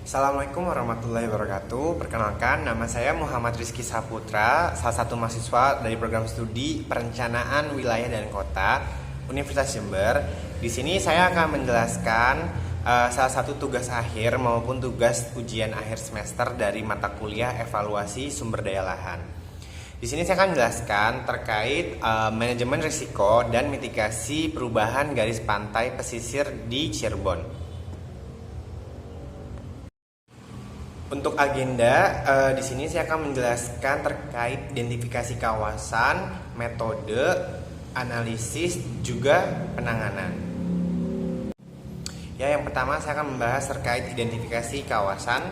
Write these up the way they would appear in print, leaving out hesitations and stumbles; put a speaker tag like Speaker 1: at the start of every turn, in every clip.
Speaker 1: Assalamualaikum warahmatullahi wabarakatuh. Perkenalkan, nama saya Muhammad Rizky Saputra, salah satu mahasiswa dari program studi Perencanaan Wilayah dan Kota Universitas Jember. Di sini saya akan menjelaskan salah satu tugas akhir maupun tugas ujian akhir semester dari mata kuliah Evaluasi Sumber Daya Lahan. Di sini saya akan menjelaskan terkait manajemen risiko dan mitigasi perubahan garis pantai pesisir di Cirebon. Untuk agenda, di sini saya akan menjelaskan terkait identifikasi kawasan, metode, analisis, juga penanganan. Ya, yang pertama saya akan membahas terkait identifikasi kawasan.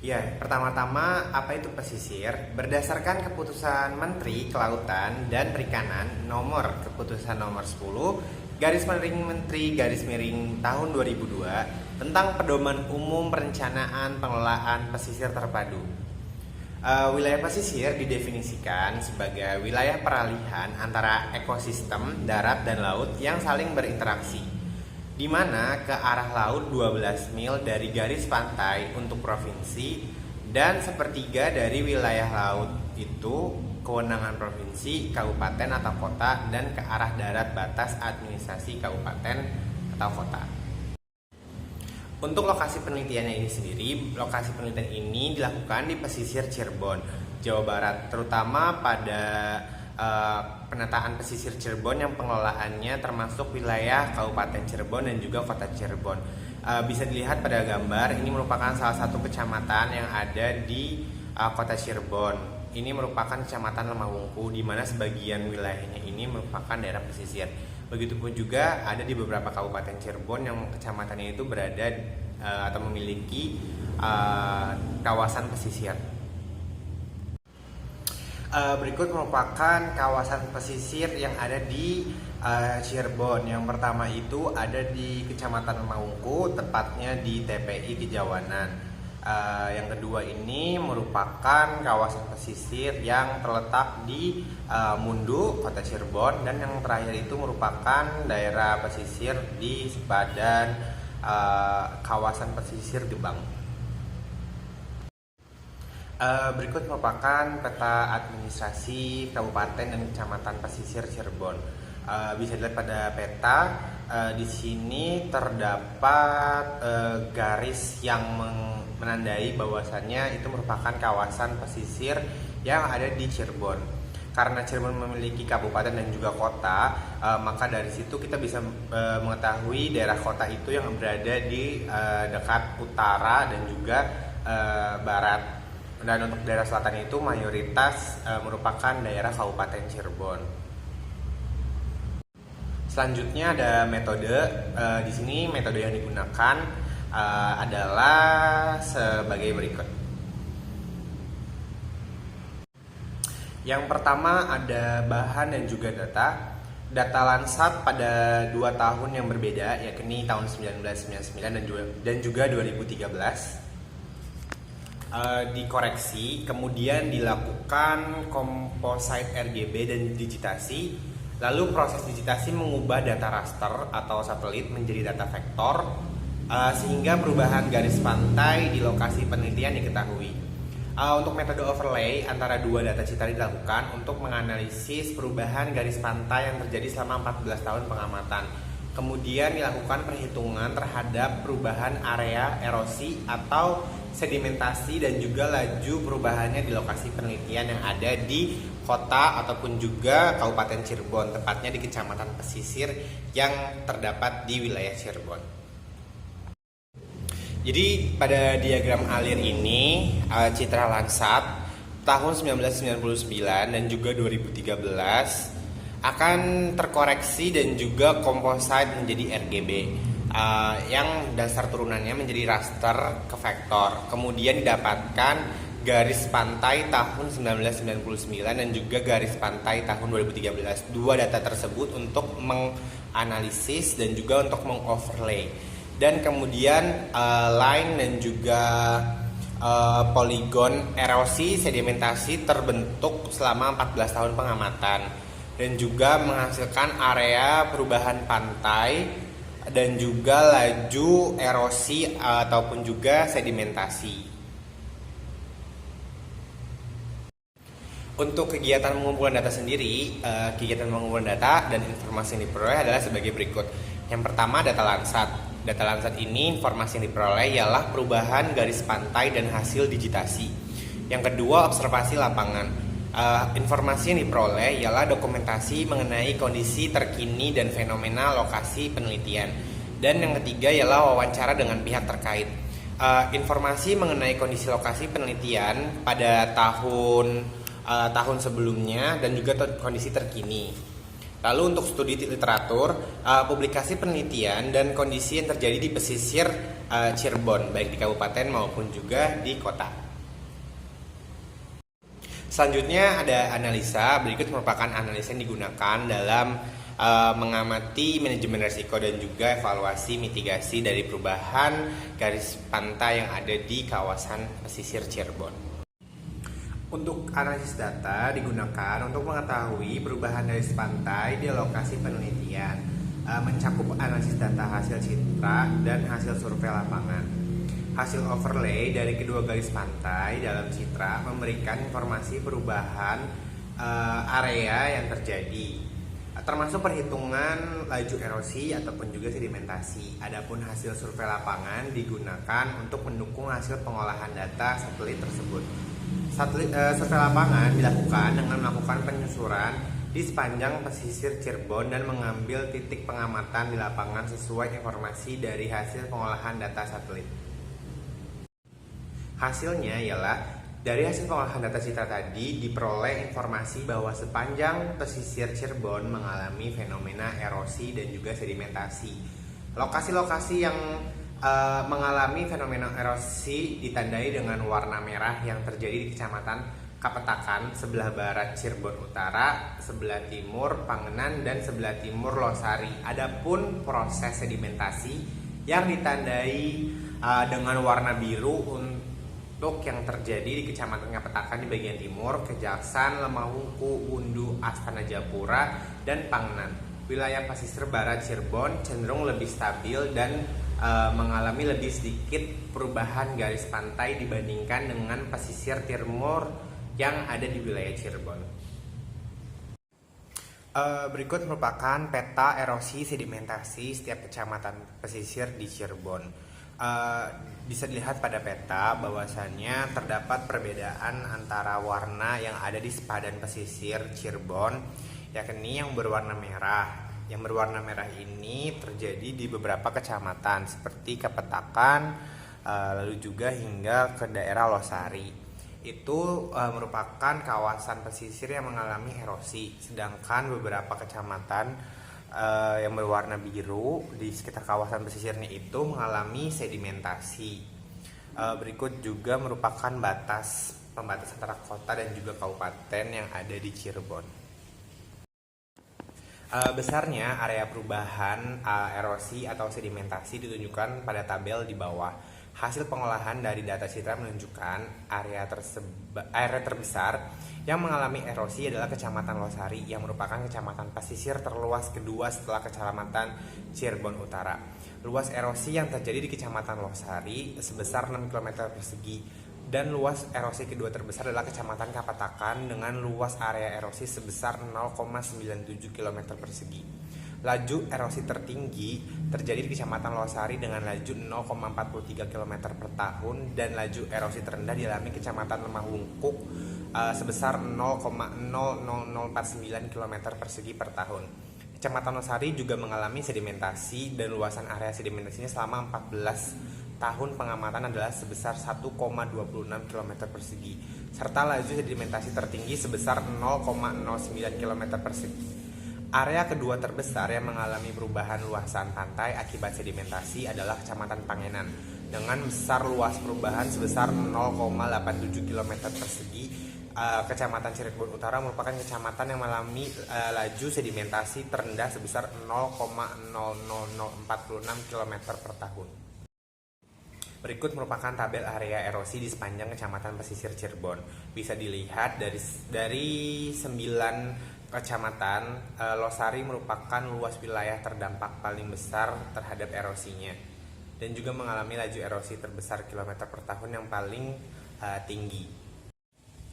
Speaker 1: Ya, pertama-tama apa itu pesisir? Berdasarkan keputusan Menteri Kelautan dan Perikanan keputusan nomor 10 garis miring Menteri garis miring tahun 2002 tentang Pedoman Umum Perencanaan Pengelolaan Pesisir Terpadu. Wilayah pesisir didefinisikan sebagai wilayah peralihan antara ekosistem darat dan laut yang saling berinteraksi, di mana ke arah laut 12 mil dari garis pantai untuk provinsi dan sepertiga dari wilayah laut itu kewenangan provinsi, kabupaten atau kota, dan ke arah darat batas administrasi kabupaten atau kota. Untuk lokasi penelitiannya ini sendiri, lokasi penelitian ini dilakukan di pesisir Cirebon, Jawa Barat, terutama pada penataan pesisir Cirebon yang pengelolaannya termasuk wilayah Kabupaten Cirebon dan juga Kota Cirebon. Bisa dilihat pada gambar, ini merupakan salah satu kecamatan yang ada di Kota Cirebon. Ini merupakan kecamatan Lemahwungku, di mana sebagian wilayahnya ini merupakan daerah pesisir. Begitupun juga ada di beberapa kabupaten Cirebon yang kecamatannya itu berada atau memiliki kawasan pesisir. Berikut merupakan kawasan pesisir yang ada di Cirebon. Yang pertama itu ada di Kecamatan Lemahwungku, tepatnya di TPI Kejawanan. Yang kedua ini merupakan kawasan pesisir yang terletak di Mundu, Kota Cirebon, dan yang terakhir itu merupakan daerah pesisir di sepadan kawasan pesisir Gebang. Berikut merupakan peta administrasi kabupaten dan kecamatan pesisir Cirebon. Bisa dilihat pada peta, di sini terdapat garis yang menandai bahwasannya itu merupakan kawasan pesisir yang ada di Cirebon. Karena Cirebon memiliki kabupaten dan juga kota, maka dari situ kita bisa mengetahui daerah kota itu yang berada di dekat utara dan juga barat. Dan untuk daerah selatan itu mayoritas merupakan daerah Kabupaten Cirebon. Selanjutnya ada metode. Di sini metode yang digunakan adalah sebagai berikut. Yang pertama ada bahan dan juga data. Data Landsat pada 2 tahun yang berbeda, yakni tahun 1999 dan juga 2013. Dikoreksi, kemudian dilakukan composite RGB dan digitasi. Lalu proses digitasi mengubah data raster atau satelit menjadi data vektor, sehingga perubahan garis pantai di lokasi penelitian diketahui. Untuk metode overlay antara dua data citra dilakukan untuk menganalisis perubahan garis pantai yang terjadi selama 14 tahun pengamatan. Kemudian dilakukan perhitungan terhadap perubahan area erosi atau sedimentasi dan juga laju perubahannya di lokasi penelitian yang ada di kota ataupun juga Kabupaten Cirebon, tepatnya di Kecamatan Pesisir yang terdapat di wilayah Cirebon. Jadi pada diagram alir ini citra Landsat tahun 1999 dan juga 2013 akan terkoreksi dan juga composite menjadi RGB. Yang dasar turunannya menjadi raster ke vektor. Kemudian didapatkan garis pantai tahun 1999 dan juga garis pantai tahun 2013. Dua data tersebut untuk menganalisis dan juga untuk mengoverlay. Dan kemudian line dan juga poligon erosi sedimentasi terbentuk selama 14 tahun pengamatan dan juga menghasilkan area perubahan pantai dan juga laju erosi ataupun juga sedimentasi. Untuk kegiatan pengumpulan data sendiri, kegiatan pengumpulan data dan informasi yang diperoleh adalah sebagai berikut. Yang pertama, data Landsat. Data Landsat ini informasi yang diperoleh ialah perubahan garis pantai dan hasil digitasi. Yang kedua, observasi lapangan. Informasi yang diperoleh ialah dokumentasi mengenai kondisi terkini dan fenomena lokasi penelitian. Dan yang ketiga ialah wawancara dengan pihak terkait. Informasi mengenai kondisi lokasi penelitian pada tahun sebelumnya dan juga kondisi terkini. Lalu untuk studi literatur, publikasi penelitian dan kondisi yang terjadi di pesisir Cirebon, baik di kabupaten maupun juga di kota. Selanjutnya ada analisa. Berikut merupakan analisa yang digunakan dalam mengamati manajemen risiko dan juga evaluasi mitigasi dari perubahan garis pantai yang ada di kawasan pesisir Cirebon. Untuk analisis data digunakan untuk mengetahui perubahan garis pantai di lokasi penelitian, mencakup analisis data hasil citra dan hasil survei lapangan. Hasil overlay dari kedua garis pantai dalam citra memberikan informasi perubahan area yang terjadi, termasuk perhitungan laju erosi ataupun juga sedimentasi. Adapun hasil survei lapangan digunakan untuk mendukung hasil pengolahan data satelit tersebut. Survei lapangan dilakukan dengan melakukan penyusuran di sepanjang pesisir Cirebon dan mengambil titik pengamatan di lapangan sesuai informasi dari hasil pengolahan data satelit. Hasilnya ialah dari hasil pengolahan data citra tadi diperoleh informasi bahwa sepanjang pesisir Cirebon mengalami fenomena erosi dan juga sedimentasi. Lokasi-lokasi yang mengalami fenomena erosi ditandai dengan warna merah yang terjadi di Kecamatan Kapetakan, sebelah barat Cirebon Utara, sebelah timur Pangenan, dan sebelah timur Losari. Adapun proses sedimentasi yang ditandai dengan warna biru untuk yang terjadi di Kecamatan Kapetakan di bagian timur, Kejaksan, Lemahungku, Wundu, Astana Japura, dan Pangenan. Wilayah pesisir barat Cirebon cenderung lebih stabil dan mengalami lebih sedikit perubahan garis pantai dibandingkan dengan pesisir timur yang ada di wilayah Cirebon. Berikut merupakan peta erosi sedimentasi setiap kecamatan pesisir di Cirebon. Bisa dilihat pada peta bahwasannya terdapat perbedaan antara warna yang ada di sepadan pesisir Cirebon, yakni yang berwarna merah. Yang berwarna merah ini terjadi di beberapa kecamatan seperti Kapetakan, lalu juga hingga ke daerah Losari. Itu merupakan kawasan pesisir yang mengalami erosi, sedangkan beberapa kecamatan yang berwarna biru di sekitar kawasan pesisirnya itu mengalami sedimentasi. Berikut juga merupakan pembatas antara kota dan juga kabupaten yang ada di Cirebon. Besarnya area perubahan erosi atau sedimentasi ditunjukkan pada tabel di bawah. Hasil pengolahan dari data citra menunjukkan area terbesar yang mengalami erosi adalah Kecamatan Losari, yang merupakan kecamatan pesisir terluas kedua setelah Kecamatan Cirebon Utara. Luas erosi yang terjadi di Kecamatan Losari sebesar 6 km persegi. Dan luas erosi kedua terbesar adalah Kecamatan Kapetakan dengan luas area erosi sebesar 0,97 km persegi. Laju erosi tertinggi terjadi di Kecamatan Losari dengan laju 0,43 km per tahun, dan laju erosi terendah dialami Kecamatan Lemahungkuk sebesar 0,00049 km persegi per tahun. Kecamatan Losari juga mengalami sedimentasi dan luasan area sedimentasinya selama 14 tahun pengamatan adalah sebesar 1,26 km persegi, serta laju sedimentasi tertinggi sebesar 0,09 km persegi. Area kedua terbesar yang mengalami perubahan luasan pantai akibat sedimentasi adalah Kecamatan Pangenan, dengan besar luas perubahan sebesar 0,87 km persegi. Kecamatan Cirebon Utara merupakan kecamatan yang mengalami laju sedimentasi terendah sebesar 0,00046 km per tahun. Berikut merupakan tabel area erosi di sepanjang Kecamatan Pesisir Cirebon. Bisa dilihat dari 9 Kecamatan Losari merupakan luas wilayah terdampak paling besar terhadap erosinya dan juga mengalami laju erosi terbesar kilometer per tahun yang paling tinggi.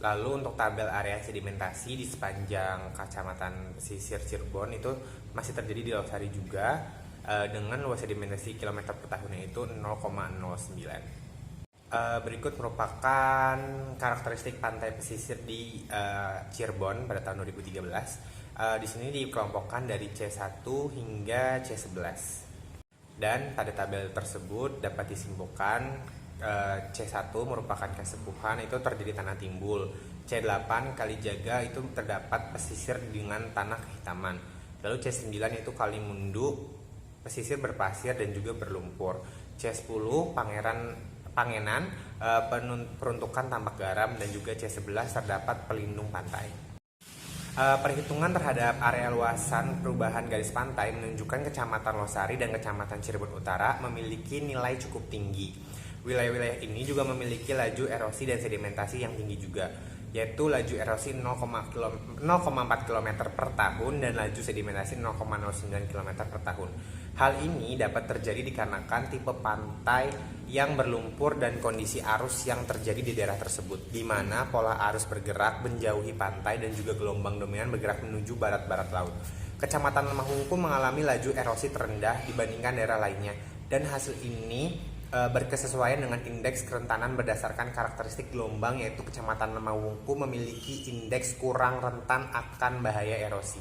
Speaker 1: Lalu untuk tabel area sedimentasi di sepanjang Kecamatan Pesisir Cirebon itu masih terjadi di Losari juga dengan luas sedimentasi kilometer per tahunnya itu 0,09. Berikut merupakan karakteristik pantai pesisir di Cirebon pada tahun 2013. Di sini dikelompokkan dari C1 hingga C11. Dan pada tabel tersebut dapat disimpulkan C1 merupakan kesepuhan, itu terjadi tanah timbul. C8 Kalijaga itu terdapat pesisir dengan tanah kehitaman. Lalu C9 itu Kalimundu, pesisir berpasir dan juga berlumpur. C10 Pangenan, peruntukan tambak garam, dan juga C11 terdapat pelindung pantai. Perhitungan terhadap area luasan perubahan garis pantai menunjukkan Kecamatan Losari dan Kecamatan Cirebon Utara memiliki nilai cukup tinggi. Wilayah-wilayah ini juga memiliki laju erosi dan sedimentasi yang tinggi juga, yaitu laju erosi 0,4 km per tahun dan laju sedimentasi 0,09 km per tahun. Hal ini dapat terjadi dikarenakan tipe pantai yang berlumpur dan kondisi arus yang terjadi di daerah tersebut, di mana pola arus bergerak menjauhi pantai dan juga gelombang dominan bergerak menuju barat-barat laut. Kecamatan Lemahungku mengalami laju erosi terendah dibandingkan daerah lainnya, dan hasil ini berkesesuaian dengan indeks kerentanan berdasarkan karakteristik gelombang, yaitu Kecamatan Lemahungku memiliki indeks kurang rentan akan bahaya erosi.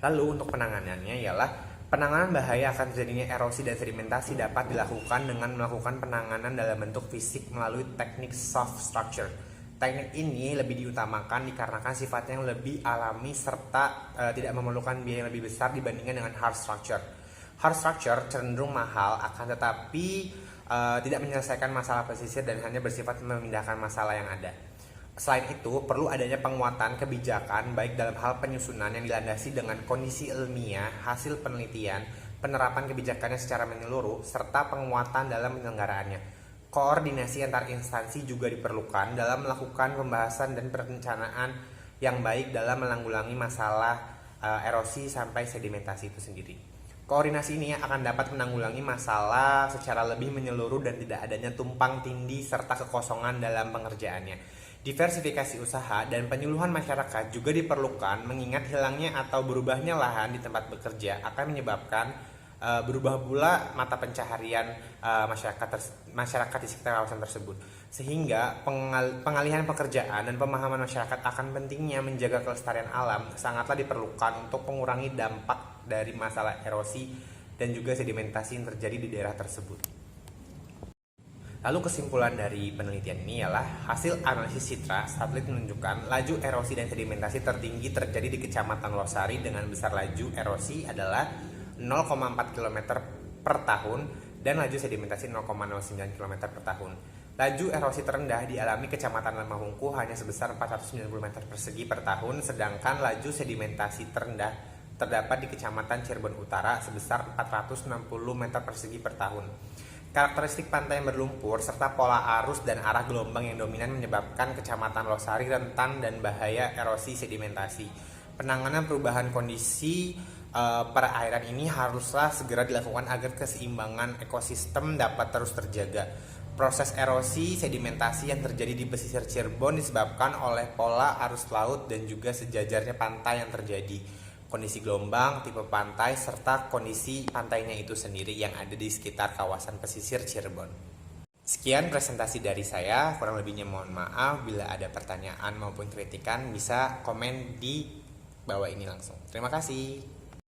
Speaker 1: Lalu untuk penanganannya ialah penanganan bahaya akan terjadinya erosi dan sedimentasi dapat dilakukan dengan melakukan penanganan dalam bentuk fisik melalui teknik soft structure. Teknik ini lebih diutamakan dikarenakan sifatnya yang lebih alami serta tidak memerlukan biaya yang lebih besar dibandingkan dengan hard structure. Hard structure cenderung mahal, akan tetapi tidak menyelesaikan masalah pesisir dan hanya bersifat memindahkan masalah yang ada. Selain itu, perlu adanya penguatan kebijakan baik dalam hal penyusunan yang dilandasi dengan kondisi ilmiah, hasil penelitian, penerapan kebijakannya secara menyeluruh, serta penguatan dalam penyelenggaraannya. Koordinasi antar instansi juga diperlukan dalam melakukan pembahasan dan perencanaan yang baik dalam menanggulangi masalah erosi sampai sedimentasi itu sendiri. Koordinasi ini akan dapat menanggulangi masalah secara lebih menyeluruh dan tidak adanya tumpang tindih serta kekosongan dalam pengerjaannya. Diversifikasi usaha dan penyuluhan masyarakat juga diperlukan, mengingat hilangnya atau berubahnya lahan di tempat bekerja akan menyebabkan berubah pula mata pencaharian masyarakat di sekitar kawasan tersebut. Sehingga pengalihan pekerjaan dan pemahaman masyarakat akan pentingnya menjaga kelestarian alam sangatlah diperlukan untuk mengurangi dampak dari masalah erosi dan juga sedimentasi yang terjadi di daerah tersebut. Lalu kesimpulan dari penelitian ini ialah hasil analisis citra satelit menunjukkan laju erosi dan sedimentasi tertinggi terjadi di Kecamatan Losari dengan besar laju erosi adalah 0,4 km per tahun dan laju sedimentasi 0,09 km per tahun. Laju erosi terendah dialami Kecamatan Lemahungku hanya sebesar 490 meter persegi per tahun, sedangkan laju sedimentasi terendah terdapat di Kecamatan Cirebon Utara sebesar 460 meter persegi per tahun. Karakteristik pantai yang berlumpur serta pola arus dan arah gelombang yang dominan menyebabkan Kecamatan Losari rentan dan bahaya erosi sedimentasi. Penanganan perubahan kondisi perairan ini haruslah segera dilakukan agar keseimbangan ekosistem dapat terus terjaga. Proses erosi sedimentasi yang terjadi di pesisir Cirebon disebabkan oleh pola arus laut dan juga sejajarnya pantai yang terjadi. Kondisi gelombang, tipe pantai, serta kondisi pantainya itu sendiri yang ada di sekitar kawasan pesisir Cirebon. Sekian presentasi dari saya, kurang lebihnya mohon maaf. Bila ada pertanyaan maupun kritikan bisa komen di bawah ini langsung. Terima kasih.